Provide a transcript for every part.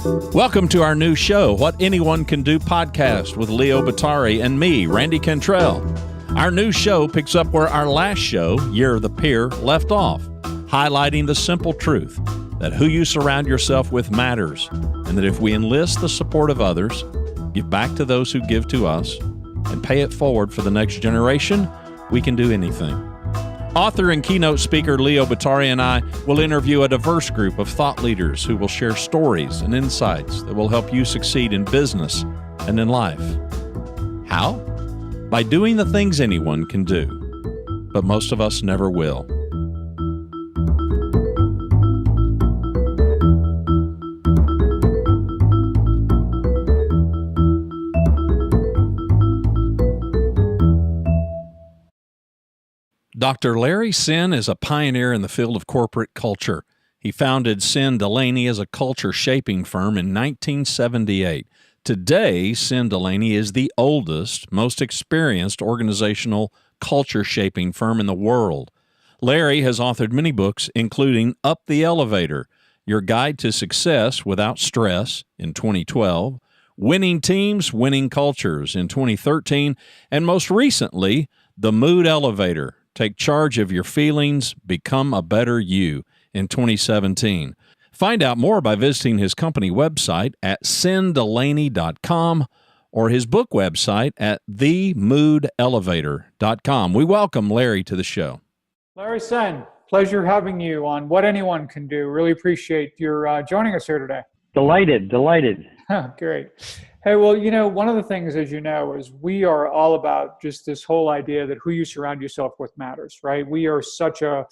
Welcome to our new show, What Anyone Can Do podcast with Leo Batari and me, Randy Cantrell. Our new show picks up where our last show, Year of the Peer, left off, highlighting the simple truth that who you surround yourself with matters, and that if we enlist the support of others, give back to those who give to us, and pay it forward for the next generation, we can do anything. Author and keynote speaker Leo Batari and I will interview a diverse group of thought leaders who will share stories and insights that will help you succeed in business and in life. How? By doing the things anyone can do, but most of us never will. Dr. Larry Senn is a pioneer in the field of corporate culture. He founded Senn Delaney as a culture-shaping firm in 1978. Today, Senn Delaney is the oldest, most experienced organizational culture-shaping firm in the world. Larry has authored many books, including Up the Elevator, Your Guide to Success Without Stress in 2012, Winning Teams, Winning Cultures in 2013, and most recently, The Mood Elevator, Take Charge of Your Feelings, Become a Better You in 2017. Find out more by visiting his company website at senndelaney.com or his book website at themoodelevator.com. We welcome Larry to the show. Larry Senn, pleasure having you on What Anyone Can Do. Really appreciate your joining us here today. Delighted. Great. Hey, well, one of the things, as you know, is we are all about just this whole idea that who you surround yourself with matters, right? We are such a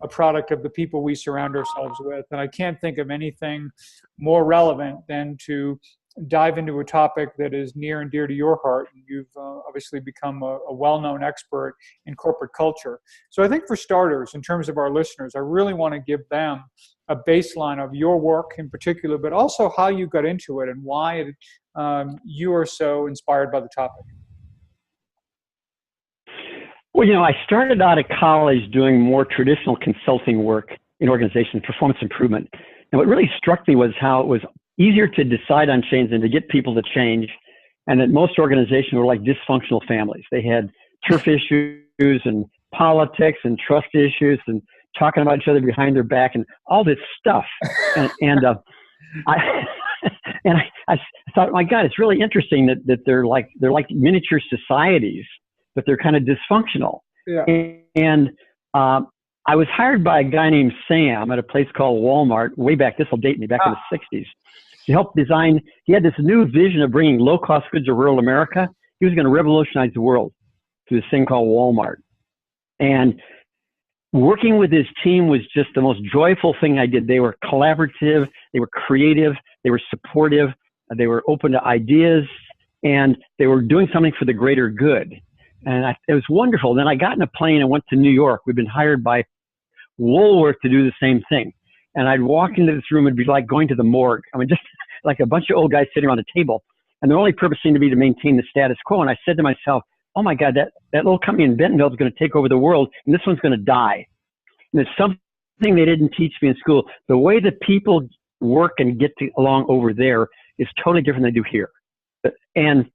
product of the people we surround ourselves with. And I can't think of anything more relevant than to dive into a topic that is near and dear to your heart. And you've obviously become a well-known expert in corporate culture. So I think for starters, in terms of our listeners, I really want to give them a baseline of your work in particular, but also how you got into it and why you are so inspired by the topic. Well, I started out of college doing more traditional consulting work in organization, performance improvement. And what really struck me was how it was easier to decide on change than to get people to change. And that most organizations were like dysfunctional families. They had turf issues and politics and trust issues and talking about each other behind their back and all this stuff. I thought, my God, it's really interesting that they're like miniature societies, but they're kind of dysfunctional. Yeah. And I was hired by a guy named Sam at a place called Walmart way back. This will date me back in the 60s. To help design, he had this new vision of bringing low-cost goods to rural America. He was going to revolutionize the world through this thing called Walmart. And working with his team was just the most joyful thing I did. They were collaborative, they were creative, they were supportive, they were open to ideas, and they were doing something for the greater good. And it was wonderful. Then I got in a plane and went to New York. We'd been hired by Woolworth to do the same thing. And I'd walk into this room and be like going to the morgue. I mean, just like a bunch of old guys sitting around a table. And their only purpose seemed to be to maintain the status quo. And I said to myself, oh my God, that little company in Bentonville is going to take over the world, and this one's going to die. And there's something they didn't teach me in school. The way that people work and get along over there is totally different than they do here. And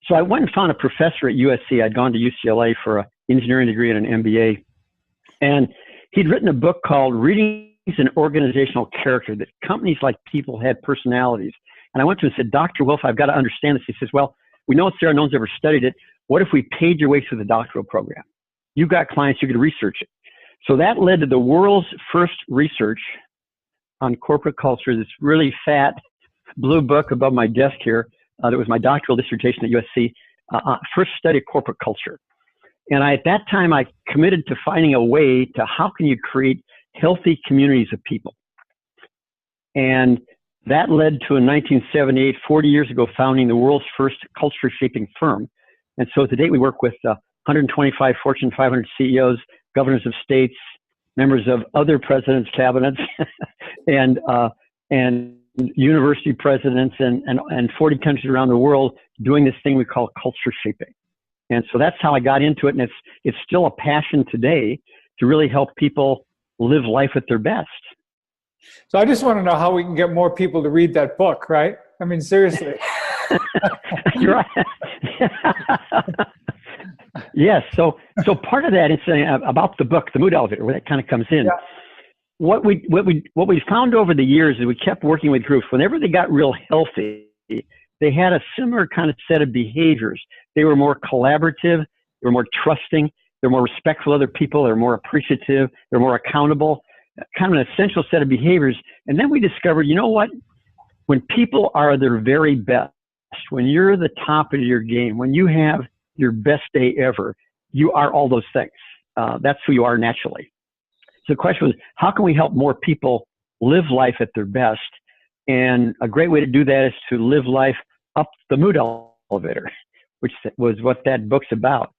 so I went and found a professor at USC. I'd gone to UCLA for an engineering degree and an MBA. And he'd written a book called Readings in Organizational Character, that companies like people had personalities. And I went to him and said, Dr. Wolf, I've got to understand this. He says, well, we know it's there. No one's ever studied it. What if we paid your way through the doctoral program? You've got clients, you could research it. So that led to the world's first research on corporate culture, this really fat blue book above my desk here. That was my doctoral dissertation at USC, first study of corporate culture. And at that time, I committed to finding a way to how can you create healthy communities of people. And that led to, in 1978, 40 years ago, founding the world's first culture-shaping firm. And so to date, we work with 125 Fortune 500 CEOs, governors of states, members of other presidents' cabinets, and university presidents, and 40 countries around the world doing this thing we call culture shaping. And so that's how I got into it, and it's still a passion today to really help people live life at their best. So I just want to know how we can get more people to read that book, right? I mean, seriously. You're right. Yes. So part of that is about the book, The Mood Elevator, where that kind of comes in. Yeah. What we found over the years is we kept working with groups. Whenever they got real healthy, they had a similar kind of set of behaviors. They were more collaborative. They were more trusting. They're more respectful of other people. They're more appreciative. They're more accountable. Kind of an essential set of behaviors. And then we discovered, you know what? When people are their very best, when you're the top of your game, when you have your best day ever, you are all those things. That's who you are naturally. So the question was, how can we help more people live life at their best? And a great way to do that is to live life up the mood elevator, which was what that book's about.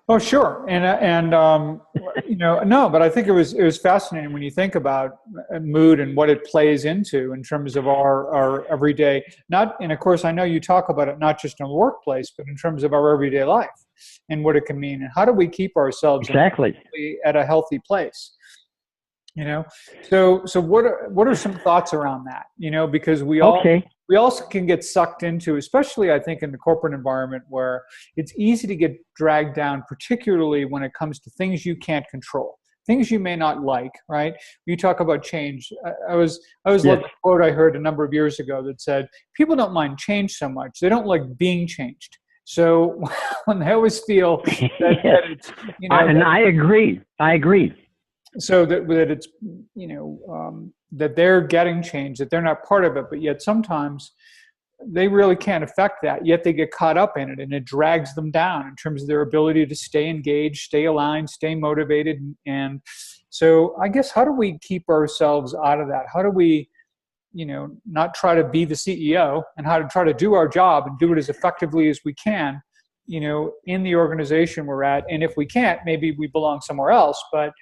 Oh, sure. And no, but I think it was fascinating when you think about mood and what it plays into in terms of our everyday, and of course, I know you talk about it not just in the workplace, but in terms of our everyday life and what it can mean. And how do we keep ourselves exactly at a healthy place? So what are some thoughts around that? Because we also can get sucked into, especially I think in the corporate environment, where it's easy to get dragged down, particularly when it comes to things you can't control, things you may not like, right? You talk about change. I was yes. loved a quote I heard a number of years ago that said, people don't mind change so much. They don't like being changed. So when they always feel that, yes. that it's, I agree. So that it's, that they're getting change, that they're not part of it, but yet sometimes they really can't affect that, yet they get caught up in it, and it drags them down in terms of their ability to stay engaged, stay aligned, stay motivated. And so I guess, how do we keep ourselves out of that? How do we, not try to be the CEO, and how to try to do our job and do it as effectively as we can, in the organization we're at? And if we can't, maybe we belong somewhere else. But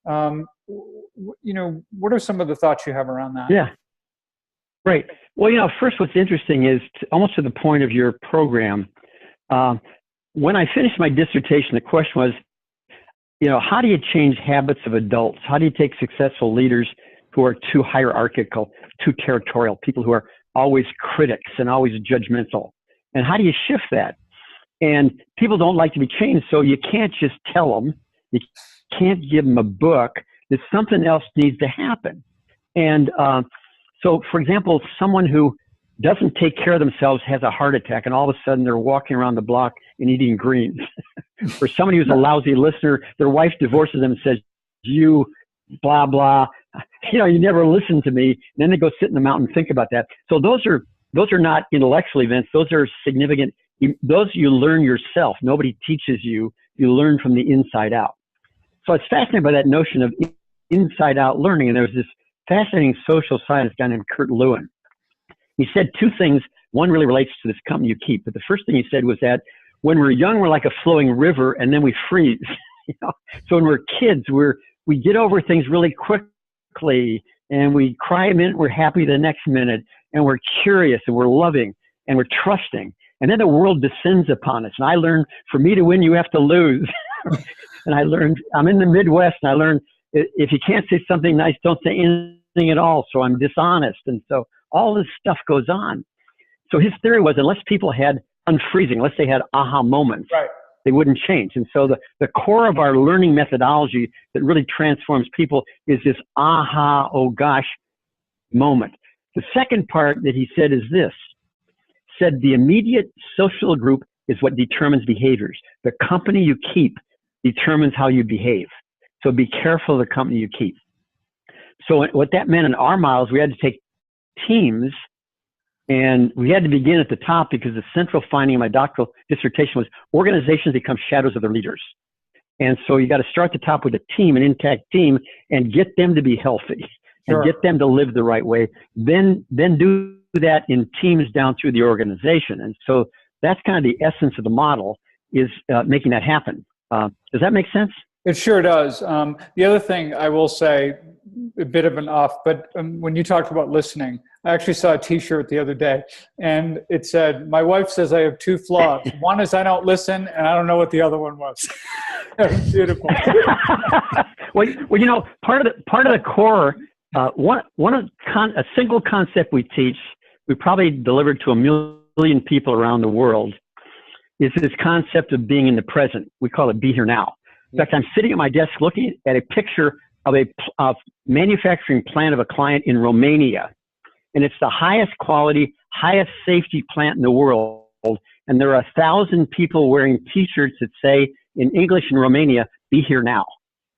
what are some of the thoughts you have around that? Yeah. Right. Well, first, what's interesting is almost to the point of your program. When I finished my dissertation, the question was, how do you change habits of adults? How do you take successful leaders who are too hierarchical, too territorial, people who are always critics and always judgmental? And how do you shift that? And people don't like to be changed, so you can't just tell them. You can't give them a book. That something else needs to happen. And so, for example, someone who doesn't take care of themselves has a heart attack, and all of a sudden they're walking around the block and eating greens. Or somebody who's a lousy listener, their wife divorces them and says, you blah, blah, you never listen to me. And then they go sit in the mountain and think about that. So those are not intellectual events. Those are significant. Those you learn yourself. Nobody teaches you. You learn from the inside out. So I was fascinated by that notion of inside out learning. And there was this fascinating social scientist guy named Kurt Lewin. He said two things. One really relates to this company you keep. But the first thing he said was that when we're young, we're like a flowing river, and then we freeze. So when we're kids, we get over things really quickly, and we cry a minute, we're happy the next minute, and we're curious, and we're loving, and we're trusting. And then the world descends upon us. And I learned, for me to win, you have to lose. And I learned, I'm in the Midwest, and I learned if you can't say something nice, don't say anything at all. So I'm dishonest. And so all this stuff goes on. So his theory was, unless people had unfreezing, unless they had aha moments, right, they wouldn't change. And so the core of our learning methodology that really transforms people is this aha, oh gosh moment. The second part that he said is this, said the immediate social group is what determines behaviors. The company you keep determines how you behave. So be careful of the company you keep. So what that meant in our models, we had to take teams, and we had to begin at the top, because the central finding of my doctoral dissertation was organizations become shadows of their leaders. And so you got to start at the top with a team, an intact team, and get them to be healthy, sure, and get them to live the right way. Then do that in teams down through the organization. And so that's kind of the essence of the model, is making that happen. Does that make sense? It sure does. The other thing I will say, a bit of an off, but when you talked about listening, I actually saw a T-shirt the other day, and it said, "My wife says I have two flaws. One is I don't listen, and I don't know what the other one was." That was beautiful. well, you know, part of the core, a single concept we teach, we probably delivered to 1 million people around the world, is this concept of being in the present. We call it "be here now." In fact, I'm sitting at my desk looking at a picture of a manufacturing plant of a client in Romania. And it's the highest quality, highest safety plant in the world. And there are 1,000 people wearing T-shirts that say in English in Romania, "Be here now,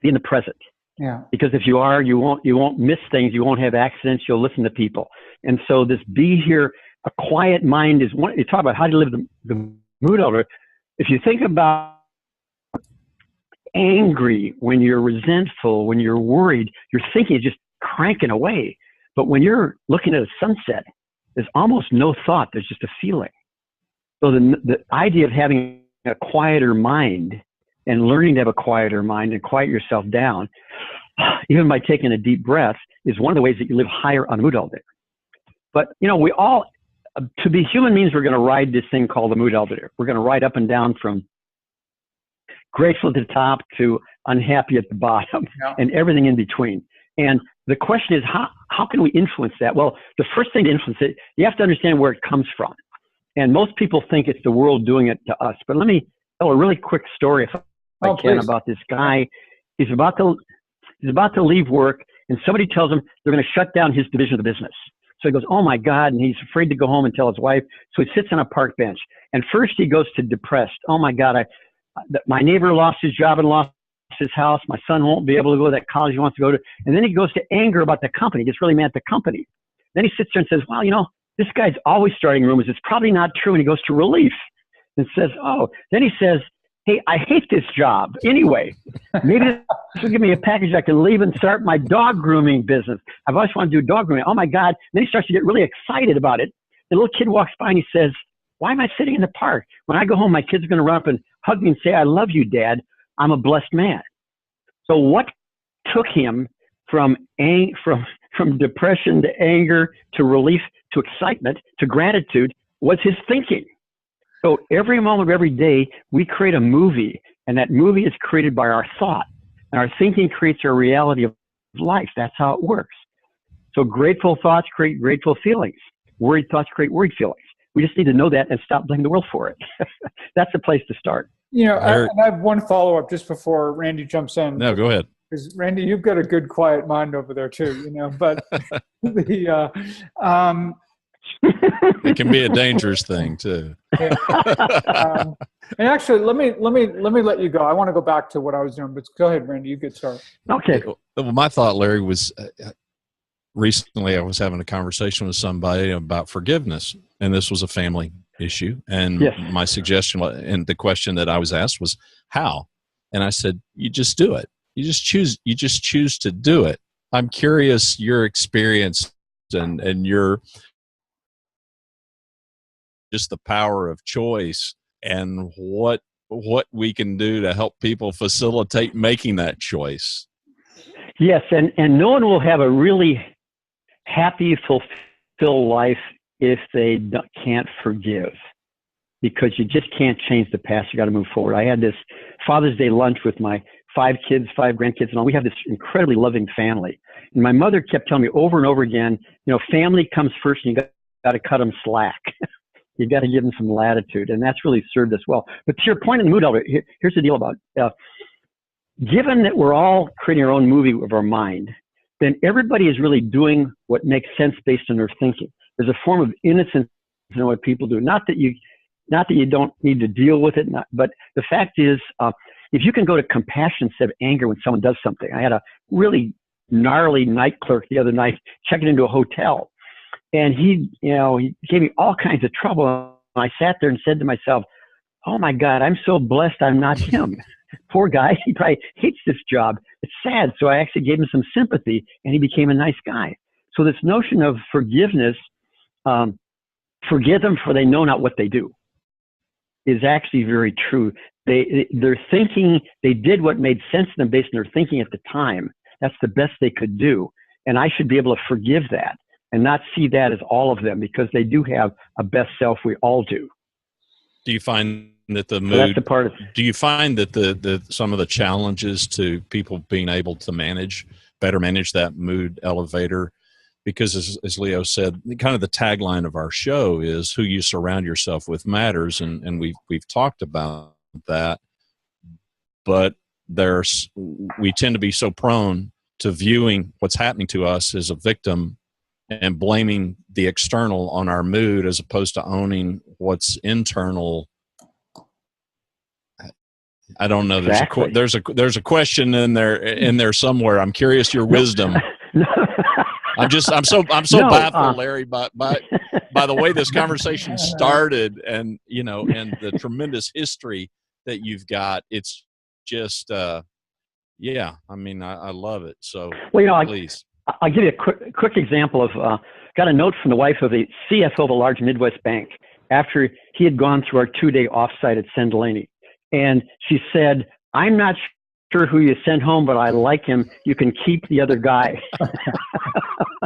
be in the present." Yeah. Because if you are, you won't miss things. You won't have accidents. You'll listen to people. And so this "be here," a quiet mind is one. You talk about how to live the mood elder. If you think about angry, when you're resentful, when you're worried, your thinking is just cranking away. But when you're looking at a sunset, there's almost no thought. There's just a feeling. So the idea of having a quieter mind and learning to have a quieter mind and quiet yourself down, even by taking a deep breath, is one of the ways that you live higher on mood elevator. But, you know, we all, to be human means we're going to ride this thing called the mood elevator. We're going to ride up and down from grateful at the top to unhappy at the bottom, and everything in between. And the question is, how can we influence that? Well, the first thing to influence it, you have to understand where it comes from. And most people think it's the world doing it to us. But let me tell a really quick story, if I can, about this guy. He's about to leave work, and somebody tells him they're going to shut down his division of the business. So he goes, "Oh my God," and he's afraid to go home and tell his wife. So he sits on a park bench. And first he goes to depressed. "Oh my God, my neighbor lost his job and lost his house. My son won't be able to go to that college he wants to go to." And then he goes to anger about the company. He gets really mad at the company. Then he sits there and says, "Well, you know, this guy's always starting rumors. It's probably not true." And he goes to relief and says, "Oh." Then he says, "Hey, I hate this job anyway. Maybe this will give me a package I can leave and start my dog grooming business. I've always wanted to do dog grooming. Oh my God." And then he starts to get really excited about it. The little kid walks by and he says, "Why am I sitting in the park? When I go home, my kids are going to run up and hug me and say, 'I love you, Dad. I'm a blessed man.'" So what took him from depression to anger to relief to excitement to gratitude was his thinking. So every moment of every day, we create a movie, and that movie is created by our thought. And our thinking creates our reality of life. That's how it works. So grateful thoughts create grateful feelings. Worried thoughts create worried feelings. We just need to know that and stop blaming the world for it. That's the place to start. You know, I have one follow-up just before Randy jumps in. No, go ahead. Because Randy, you've got a good, quiet mind over there too, you know. But it can be a dangerous thing too. Yeah. And actually, let me let you go. I want to go back to what I was doing, but go ahead, Randy. You get started. Okay. Well, my thought, Larry, was recently I was having a conversation with somebody about forgiveness, and this was a family issue. And yes. My suggestion and the question that I was asked was how, and I said, "You just do it. You just choose to do it." I'm curious your experience and your just the power of choice and what we can do to help people facilitate making that choice. Yes, and no one will have a really happy, fulfilled life if they can't forgive, because you just can't change the past. You got to move forward. I had this Father's Day lunch with my 5 kids, 5 grandkids, and all. We have this incredibly loving family. And my mother kept telling me over and over again, you know, family comes first, and you got to cut them slack. You got to give them some latitude, and that's really served us well. But to your point in the mood elevator, here's the deal about given that we're all creating our own movie of our mind, then everybody is really doing what makes sense based on their thinking. There's a form of innocence in what people do. Not that you don't need to deal with it, but the fact is, if you can go to compassion instead of anger when someone does something. I had a really gnarly night clerk the other night checking into a hotel, and he gave me all kinds of trouble. And I sat there and said to myself, "Oh my God, I'm so blessed I'm not him." Poor guy, he probably hates this job. It's sad. So I actually gave him some sympathy, and he became a nice guy. So this notion of forgiveness, forgive them for they know not what they do. is actually very true. They're thinking, they did what made sense to them based on their thinking at the time. That's the best they could do. And I should be able to forgive that and not see that as all of them, because they do have a best self. We all do. Do you find that the mood, so that's the part of, do you find that the some of the challenges to people being able to better manage that mood elevator? Because as Leo said, kind of the tagline of our show is who you surround yourself with matters. And we've talked about that, but we tend to be so prone to viewing what's happening to us as a victim and blaming the external on our mood as opposed to owning what's internal. I don't know. Exactly. There's a question in there somewhere. I'm curious your wisdom. I'm so baffled, Larry, by the way this conversation started, and and the tremendous history that you've got. It's just yeah. I mean, I love it. So please. I'll give you a quick example of, got a note from the wife of the CFO of a large Midwest bank after he had gone through our 2-day offsite at Senn. And she said, "I'm not sure who you send home, but I like him. You can keep the other guy."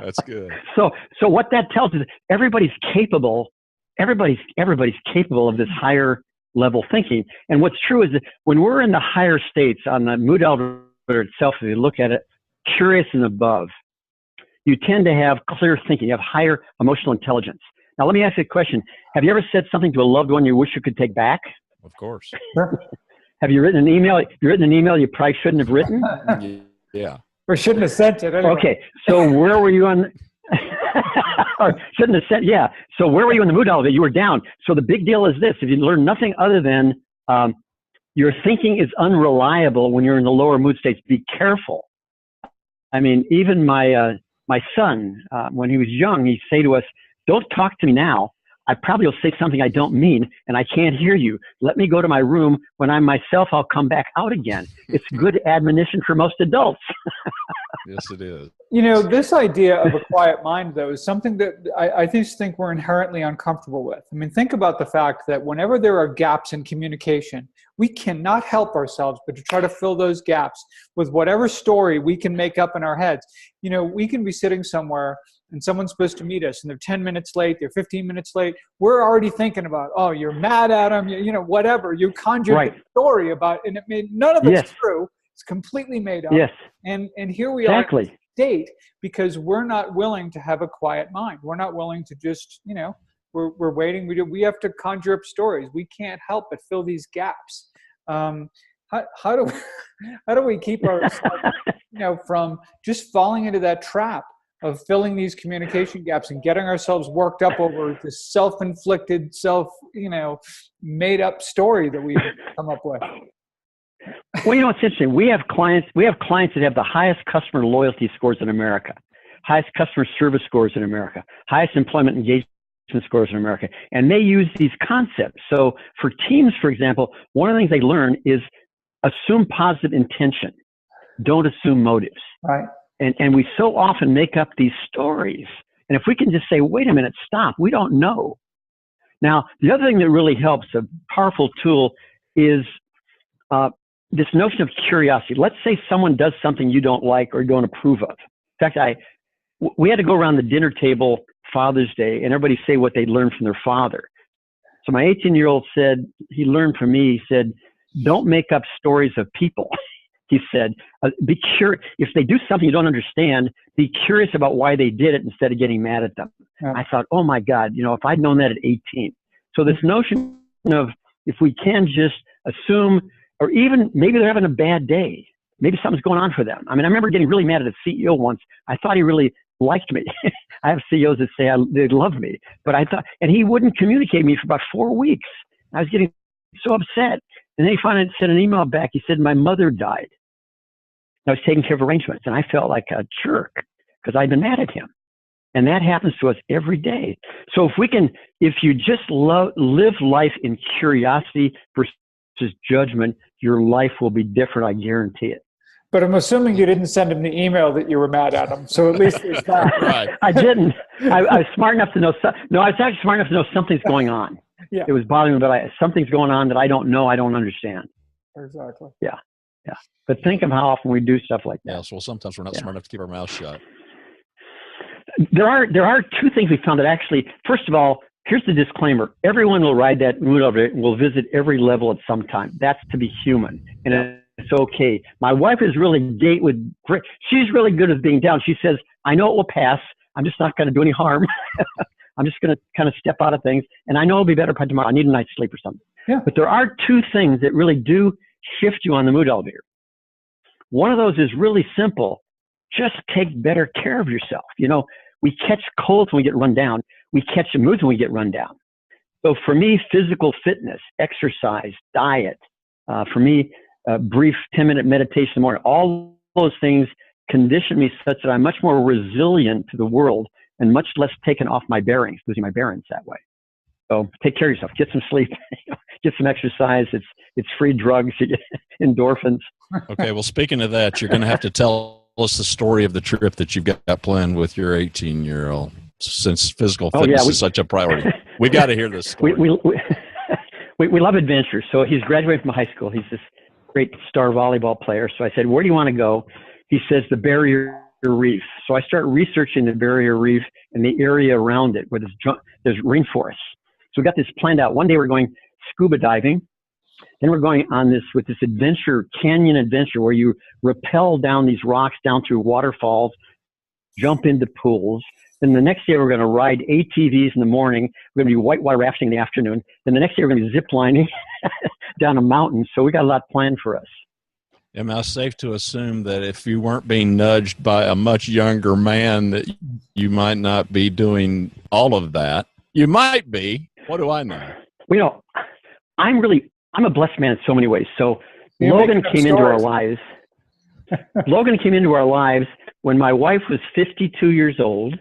That's good. So what that tells us, everybody's capable. Everybody's capable of this higher level thinking. And what's true is that when we're in the higher states on the mood elevator itself, if you look at it, curious and above, you tend to have clear thinking. You have higher emotional intelligence. Now, let me ask you a question. Have you ever said something to a loved one you wish you could take back? Of course. Have you written an email? You probably shouldn't have written? Yeah. Or shouldn't have sent it anyway. Okay. So where were you on? Or shouldn't have sent, yeah. So where were you in the mood elevator? You were down. So the big deal is this. If you learn nothing other than your thinking is unreliable when you're in the lower mood states, be careful. I mean, even my son, when he was young, he'd say to us, "Don't talk to me now. I probably will say something I don't mean, and I can't hear you. Let me go to my room. When I'm myself, I'll come back out again." It's good admonition for most adults. Yes, it is. This idea of a quiet mind, though, is something that I just think we're inherently uncomfortable with. I mean, think about the fact that whenever there are gaps in communication, we cannot help ourselves but to try to fill those gaps with whatever story we can make up in our heads. We can be sitting somewhere and someone's supposed to meet us and they're 10 minutes late, they're 15 minutes late. We're already thinking about, oh, you're mad at them, whatever. You conjured the story about, and none of it's true. It's completely made up. Yes. And here we are in this state because we're not willing to have a quiet mind. We're not willing to just, we're waiting. We have to conjure up stories. We can't help but fill these gaps. How do we keep ourselves, from just falling into that trap of filling these communication gaps and getting ourselves worked up over this self-inflicted, made up story that we come up with? Well, it's interesting. We have clients that have the highest customer loyalty scores in America, highest customer service scores in America, highest employment engagement scores in America, and they use these concepts. So for teams, for example, one of the things they learn is assume positive intention. Don't assume motives. Right. And we so often make up these stories. And if we can just say, wait a minute, stop, we don't know. Now, the other thing that really helps, a powerful tool, is this notion of curiosity. Let's say someone does something you don't like or don't approve of. In fact, we had to go around the dinner table Father's Day and everybody say what they learned from their father. So my 18-year-old said, he learned from me, he said, "Don't make up stories of people." He said, "Be curious. If they do something you don't understand, be curious about why they did it instead of getting mad at them." Yeah. I thought, oh my God, if I'd known that at 18. So this notion of if we can just assume, or even maybe they're having a bad day, maybe something's going on for them. I mean, I remember getting really mad at a CEO once. I thought he really liked me. I have CEOs that say they love me, but I thought, and he wouldn't communicate with me for about 4 weeks. I was getting so upset. And then he finally sent an email back. He said, "My mother died. I was taking care of arrangements," and I felt like a jerk because I'd been mad at him. And that happens to us every day. So if you just live life in curiosity versus judgment, your life will be different. I guarantee it. But I'm assuming you didn't send him the email that you were mad at him. So at least there's that. Right. I didn't. I was smart enough to know. No, I was actually smart enough to know something's going on. Yeah. It was bothering me, but something's going on that I don't know, I don't understand. Exactly. Yeah. But think of how often we do stuff like that. Yes. Well, sometimes we're not smart enough to keep our mouths shut. There are two things we found that actually, first of all, here's the disclaimer. Everyone will ride that mood elevator and will visit every level at some time. That's to be human. And it's okay. My wife is really she's really good at being down. She says, I know it will pass. I'm just not going to do any harm. I'm just going to kind of step out of things. And I know it'll be better by tomorrow. I need a night's sleep or something. Yeah. But there are two things that really do shift you on the mood elevator. One of those is really simple. Just take better care of yourself. You know, we catch colds when we get run down. We catch the moods when we get run down. So for me, physical fitness, exercise, diet, for me, brief 10-minute meditation in the morning, all those things condition me such that I'm much more resilient to the world and much less taken off my bearings, losing my bearings that way. So take care of yourself. Get some sleep. Get some exercise. It's free drugs. You get endorphins. Okay. Well, speaking of that, you're going to have to tell us the story of the trip that you've got planned with your 18-year-old, since physical fitness is such a priority. We got to hear this story. We love adventure. So he's graduating from high school. He's this great star volleyball player. So I said, where do you want to go? He says the Barrier Reef. So I start researching the Barrier Reef and the area around it where there's rainforests. So we got this planned out. One day we're going scuba diving. Then we're going on this canyon adventure where you rappel down these rocks, down through waterfalls, jump into pools. Then the next day we're going to ride ATVs in the morning. We're going to be whitewater rafting in the afternoon. Then the next day we're going to be zip lining down a mountain. So we got a lot planned for us. Am I safe to assume that if you weren't being nudged by a much younger man, that you might not be doing all of that? You might be. What do I know? Well, you know, I'm a blessed man in so many ways. So Logan came into our lives. Logan came into our lives when my wife was 52 years old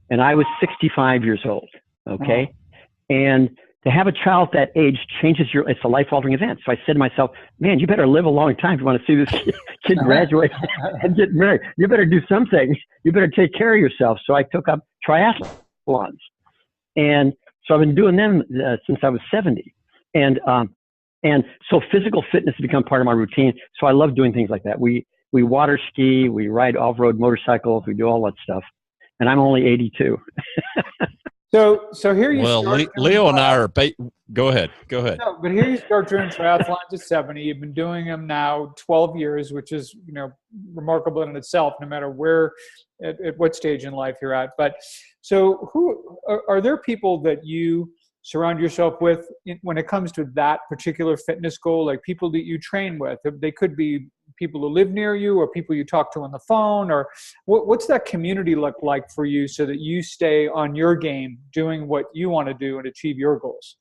and I was 65 years old. Okay. And to have a child that age it's a life-altering event. So I said to myself, man, you better live a long time if you want to see this kid graduate and get married. You better do something. You better take care of yourself. So I took up triathlons. And so I've been doing them since I was 70. And so physical fitness has become part of my routine. So I love doing things like that. We water ski, we ride off-road motorcycles, we do all that stuff. And I'm only 82. So here you well, Leo and I are go ahead. No, but here you start doing triathlons at 70. You've been doing them now 12 years, which is, you know, remarkable in itself, no matter at what stage in life you're at. But so who are there people that you surround yourself with when it comes to that particular fitness goal, like people that you train with? They could be people who live near you or people you talk to on the phone, or what's that community look like for you so that you stay on your game doing what you want to do and achieve your goals?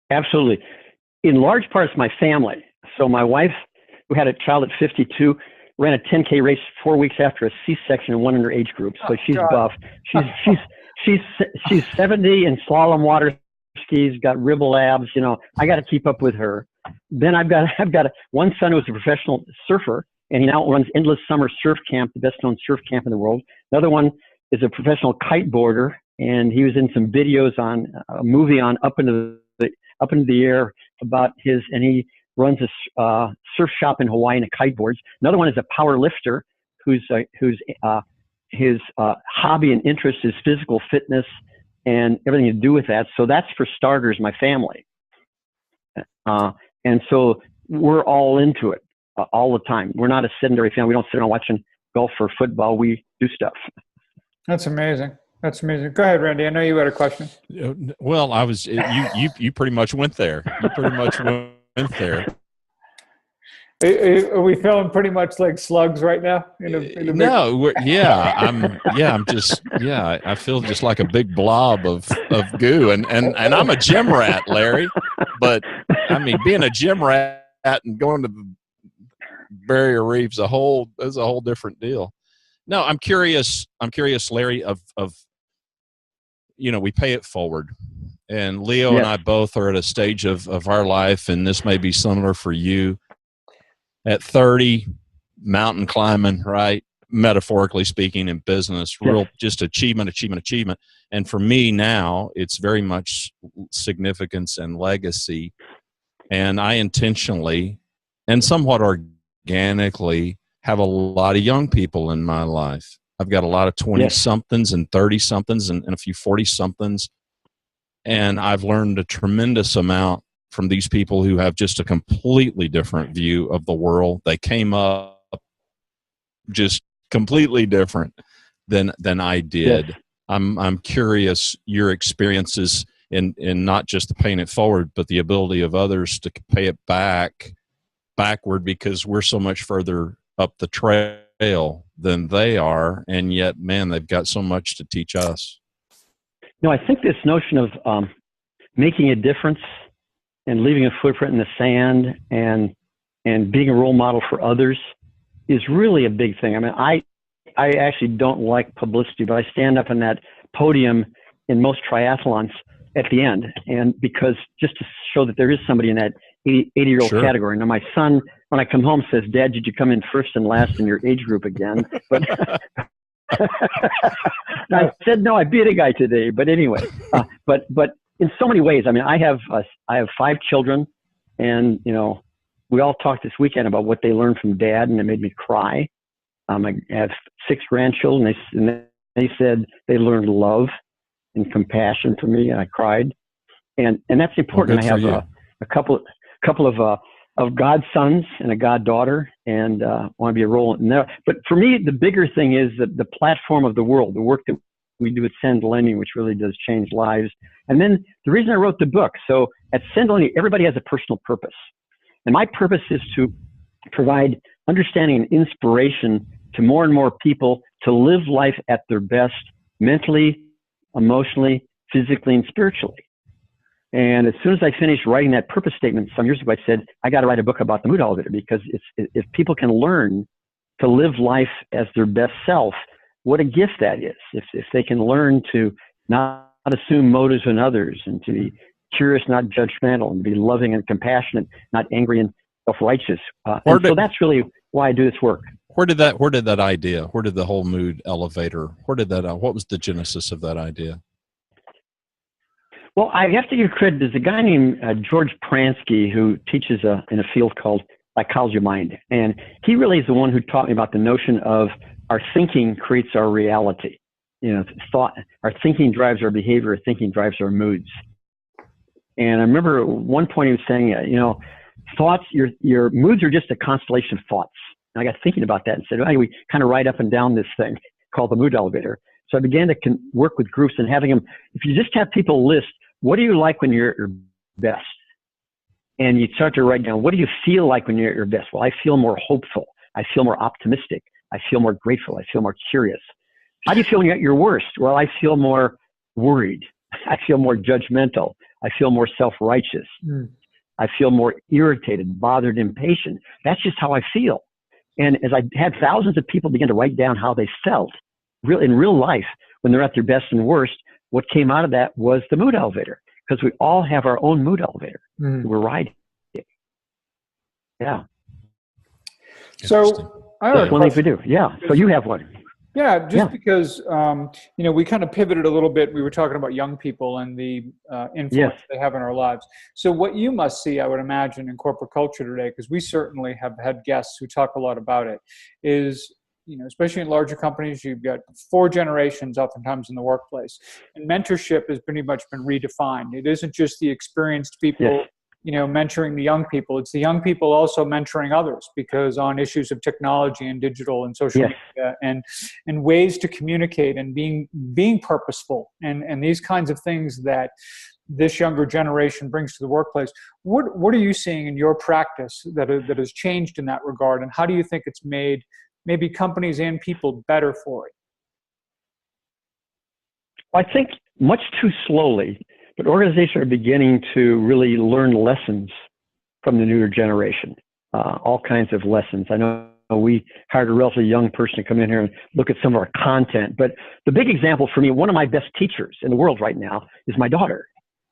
Absolutely. In large part, it's my family. So my wife, who had a child at 52, ran a 10K race 4 weeks after a C-section in one in her age group. So she's buff. She's 70 in slalom water skis, got ribble abs. You know, I got to keep up with her. Then I've got one son who's a professional surfer, and he now runs Endless Summer Surf Camp, the best known surf camp in the world. Another one is a professional kiteboarder, and he was in some videos on a movie on Up into the Air about and he runs a surf shop in Hawaii and a kiteboards. Another one is a power lifter whose his hobby and interest is physical fitness and everything to do with that. So that's, for starters, my family. And so we're all into it all the time. We're not a sedentary family. We don't sit around watching golf or football. We do stuff. That's amazing. That's amazing. Go ahead, Randy. I know you had a question. Well, I was you pretty much went there. You pretty much went there. Are we feeling pretty much like slugs right now? I feel just like a big blob of goo, and I'm a gym rat, Larry. But I mean, being a gym rat and going to the Barrier Reef's a whole different deal. No, I'm curious, Larry, of we pay it forward, and Leo and I both are at a stage of our life, and this may be similar for you. At 30, mountain climbing, right? metaphorically speaking, in business, real just achievement. And for me now, it's very much significance and legacy. And I intentionally and somewhat organically have a lot of young people in my life. I've got a lot of 20-somethings and 30-somethings and a few 40-somethings. And I've learned a tremendous amount from these people who have just a completely different view of the world. They came up just completely different than I did. Yes. I'm curious your experiences in not just the paying it forward, but the ability of others to pay it backward, because we're so much further up the trail than they are, and yet, man, they've got so much to teach us. I think this notion of making a difference and leaving a footprint in the sand and being a role model for others is really a big thing. I mean, I actually don't like publicity, but I stand up on that podium in most triathlons at the end, and because just to show that there is somebody in that 80-year-old category. Now, my son, when I come home, says, "Dad, did you come in first and last in your age group again?" But I said, "No, I beat a guy today." But anyway, but in so many ways, I mean, I have 5 children, and we all talked this weekend about what they learned from Dad, and it made me cry. I have 6 grandchildren, and they said they learned love and compassion from me, and I cried, and that's important. Well, I have a couple of godsons and a goddaughter, and want to be a role in there. But for me, the bigger thing is that the platform of the world, the work that we do at Senn, which really does change lives. And then the reason I wrote the book. So at Senn, everybody has a personal purpose, and my purpose is to provide understanding and inspiration to more and more people to live life at their best, mentally, emotionally, physically, and spiritually. And as soon as I finished writing that purpose statement some years ago, I said, I got to write a book about the mood elevator, because if people can learn to live life as their best self, what a gift that is. If they can learn to not assume motives in others, and to be curious, not judgmental, and to be loving and compassionate, not angry and self-righteous. So that's really why I do this work. Where did that idea, where did the whole mood elevator, what was the genesis of that idea? Well, I have to give credit. There's a guy named George Pransky who teaches in a field called psychology of mind. And he really is the one who taught me about the notion of our thinking creates our reality. Our thinking drives our behavior, our thinking drives our moods. And I remember at one point he was saying, thoughts, your moods are just a constellation of thoughts. And I got thinking about that and said, we kind of ride up and down this thing called the mood elevator. So I began to work with groups and having them, if you just have people list, what do you like when you're at your best? And you start to write down, what do you feel like when you're at your best? Well, I feel more hopeful. I feel more optimistic. I feel more grateful. I feel more curious. How do you feel when you're at your worst? Well, I feel more worried. I feel more judgmental. I feel more self-righteous. I feel more irritated, bothered, impatient. That's just how I feel. And as I had thousands of people begin to write down how they felt in real life when they're at their best and worst, what came out of that was the mood elevator, because we all have our own mood elevator. We're riding. Yeah. So that's one thing we do. Yeah. So you have one. Yeah, because, we kind of pivoted a little bit. We were talking about young people and the influence they have in our lives. So what you must see, I would imagine, in corporate culture today, because we certainly have had guests who talk a lot about it, is, especially in larger companies, you've got 4 generations oftentimes in the workplace. And mentorship has pretty much been redefined. It isn't just the experienced people mentoring the young people. It's the young people also mentoring others, because on issues of technology and digital and social media and ways to communicate and being purposeful and these kinds of things that this younger generation brings to the workplace. What are you seeing in your practice that has changed in that regard, and how do you think it's made maybe companies and people better for it? I think much too slowly. But organizations are beginning to really learn lessons from the newer generation, all kinds of lessons. I know we hired a relatively young person to come in here and look at some of our content. But the big example for me, one of my best teachers in the world right now is my daughter.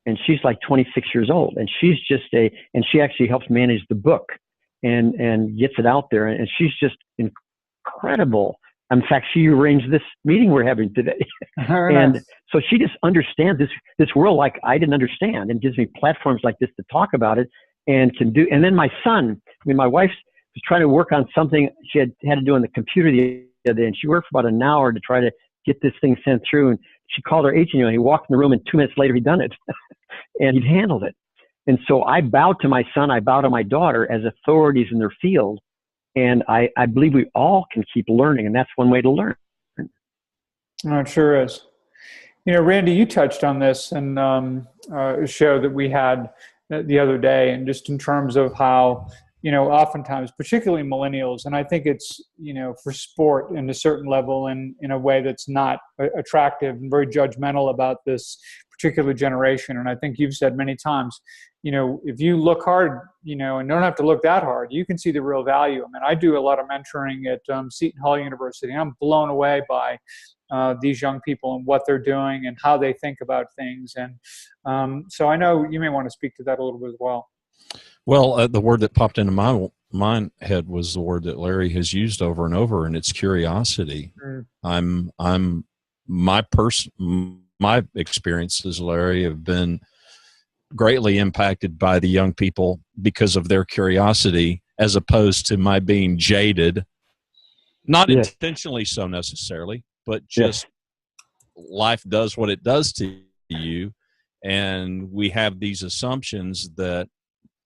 And she's like 26 years old. And she's and she actually helps manage the book and gets it out there. And she's just incredible In fact, she arranged this meeting we're having today. And Nice. so she just understands this world like I didn't understand, and gives me platforms like this to talk about it and can do. And then my son, my wife was trying to work on something she had to do on the computer the other day, and she worked for about an hour to try to get this thing sent through. And she called her 18-year-old. He walked in the room, and 2 minutes later, he'd done it, and he'd handled it. And so I bow to my son, I bow to my daughter as authorities in their field. And I believe we all can keep learning, and that's one way to learn. Oh, it sure is. Randy, you touched on this in a show that we had the other day, and just in terms of how, oftentimes, particularly millennials, and I think it's, for sport in a certain level and in a way that's not attractive and very judgmental about this particular generation. And I think you've said many times, if you look hard, and don't have to look that hard, you can see the real value. I mean, I do a lot of mentoring at Seton Hall University. I'm blown away by these young people and what they're doing and how they think about things. And so I know you may want to speak to that a little bit as well. Well, the word that popped into my head was the word that Larry has used over and over, and it's curiosity. My experiences, Larry, have been greatly impacted by the young people because of their curiosity, as opposed to my being jaded, not intentionally so necessarily, but just life does what it does to you. And we have these assumptions that,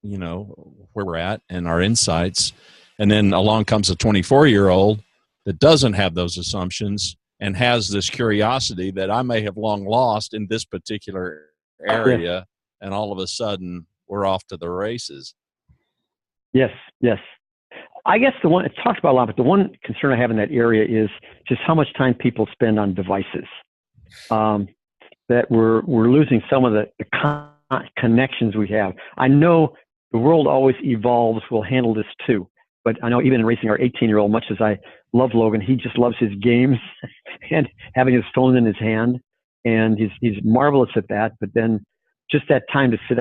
where we're at and our insights. And then along comes a 24-year-old that doesn't have those assumptions and has this curiosity that I may have long lost in this particular area. And all of a sudden we're off to the races. Yes. I guess it talks about a lot, but the one concern I have in that area is just how much time people spend on devices. That we're losing some of the connections we have. I know the world always evolves. We'll handle this too. But I know even in racing our 18-year-old, much as I love Logan, he just loves his games and having his phone in his hand. And he's marvelous at that. But then just that time to sit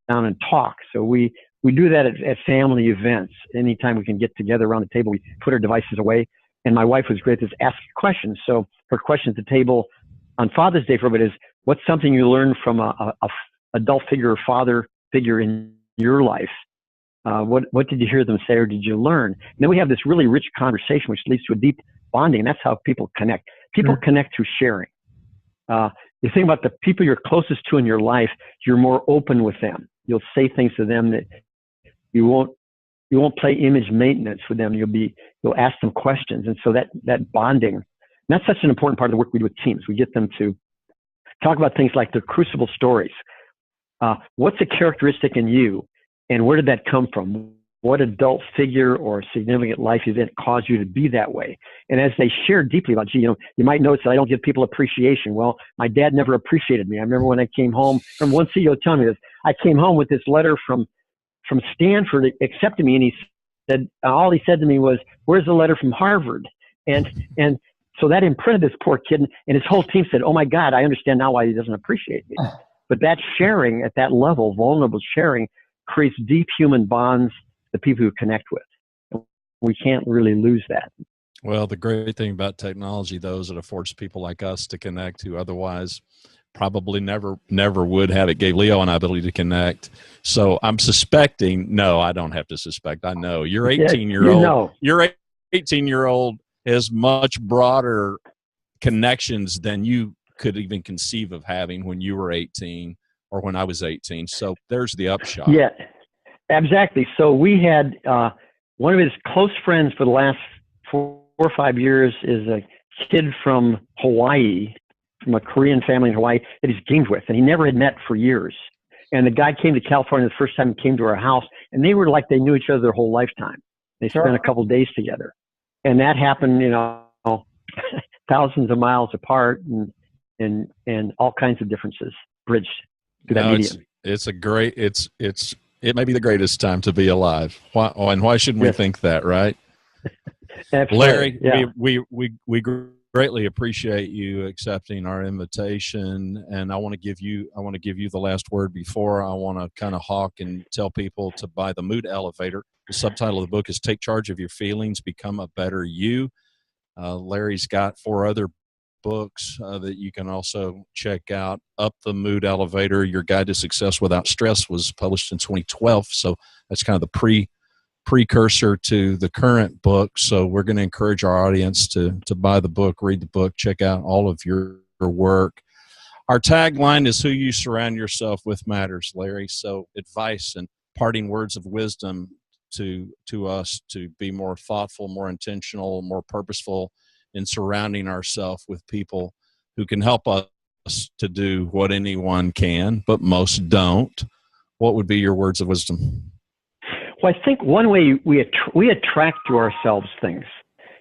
down and talk. So we do that at family events. Anytime we can get together around the table, we put our devices away. And my wife was great at this, asking questions. So her question at the table on Father's Day for everybody is, what's something you learned from a adult figure or father figure in your life? What did you hear them say, or did you learn? And then we have this really rich conversation, which leads to a deep bonding. And that's how people connect. People connect through sharing. You think about the people you're closest to in your life, you're more open with them. You'll say things to them that you won't play image maintenance with them. You'll ask them questions. And so that bonding, and that's such an important part of the work we do with teams. We get them to talk about things like their crucible stories. What's a characteristic in you, and where did that come from? What adult figure or significant life event caused you to be that way? And as they share deeply about, you might notice that I don't give people appreciation. Well, my dad never appreciated me. I remember when I came home from one CEO telling me this, I came home with this letter from Stanford accepting me, and he said, all he said to me was, "Where's the letter from Harvard?" And so that imprinted this poor kid, and his whole team said, "Oh my God, I understand now why he doesn't appreciate me." But that sharing at that level, vulnerable sharing, creates deep human bonds, the people who connect with. We can't really lose that. Well, the great thing about technology, though, is it affords people like us to connect who otherwise probably never would have. It gave Leo an ability to connect. So I'm suspecting, no, I don't have to suspect. I know your 18-year-old, your 18-year-old has much broader connections than you could even conceive of having when you were 18 or when I was 18. So there's the upshot. Yeah, exactly. So we had one of his close friends for the last 4 or 5 years is a kid from Hawaii, from a Korean family in Hawaii that he's gamed with, and he never had met for years. And the guy came to California the first time he came to our house, and they were like they knew each other their whole lifetime. They spent a couple of days together. And that happened, thousands of miles apart, and all kinds of differences bridged through that medium. It may be the greatest time to be alive. Why shouldn't we think that, right? Larry, we greatly appreciate you accepting our invitation, and I want to give you the last word before I want to kind of hawk and tell people to buy the Mood Elevator. The subtitle of the book is "Take Charge of Your Feelings, Become a Better You." Larry's got 4 other books that you can also check out. Up the Mood Elevator, Your Guide to Success Without Stress was published in 2012. So that's kind of the precursor to the current book. So we're going to encourage our audience to buy the book, read the book, check out all of your work. Our tagline is who you surround yourself with matters, Larry. So advice and parting words of wisdom to us to be more thoughtful, more intentional, more purposeful in surrounding ourselves with people who can help us to do what anyone can, but most don't. What would be your words of wisdom? Well, I think one way we attract to ourselves things.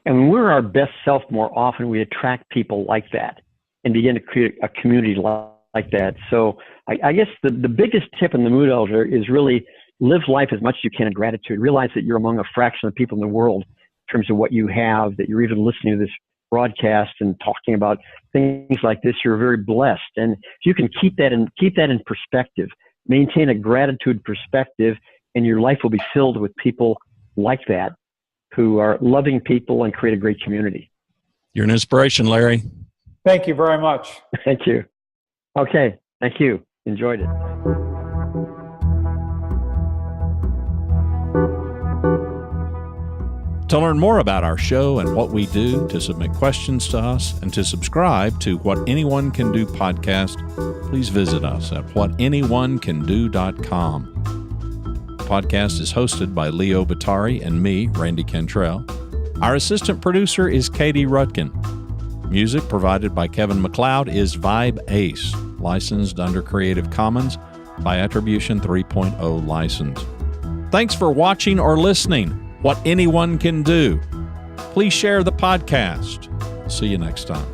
And when we're our best self more often, we attract people like that and begin to create a community like that. So I guess the biggest tip in the Mood Elevator is really live life as much as you can in gratitude. Realize that you're among a fraction of the people in the world in terms of what you have, that you're even listening to this broadcast and talking about things like this. You're very blessed. And if you can keep that in perspective, maintain a gratitude perspective, and your life will be filled with people like that who are loving people and create a great community. You're an inspiration, Larry. Thank you very much. Thank you. Okay. Thank you. Enjoyed it. To learn more about our show and what we do, to submit questions to us, and to subscribe to What Anyone Can Do podcast, please visit us at whatanyonecando.com. The podcast is hosted by Leo Batari and me, Randy Cantrell. Our assistant producer is Katie Rutkin. Music provided by Kevin MacLeod is Vibe Ace, licensed under Creative Commons by Attribution 3.0 license. Thanks for watching or listening. What Anyone Can Do. Please share the podcast. See you next time.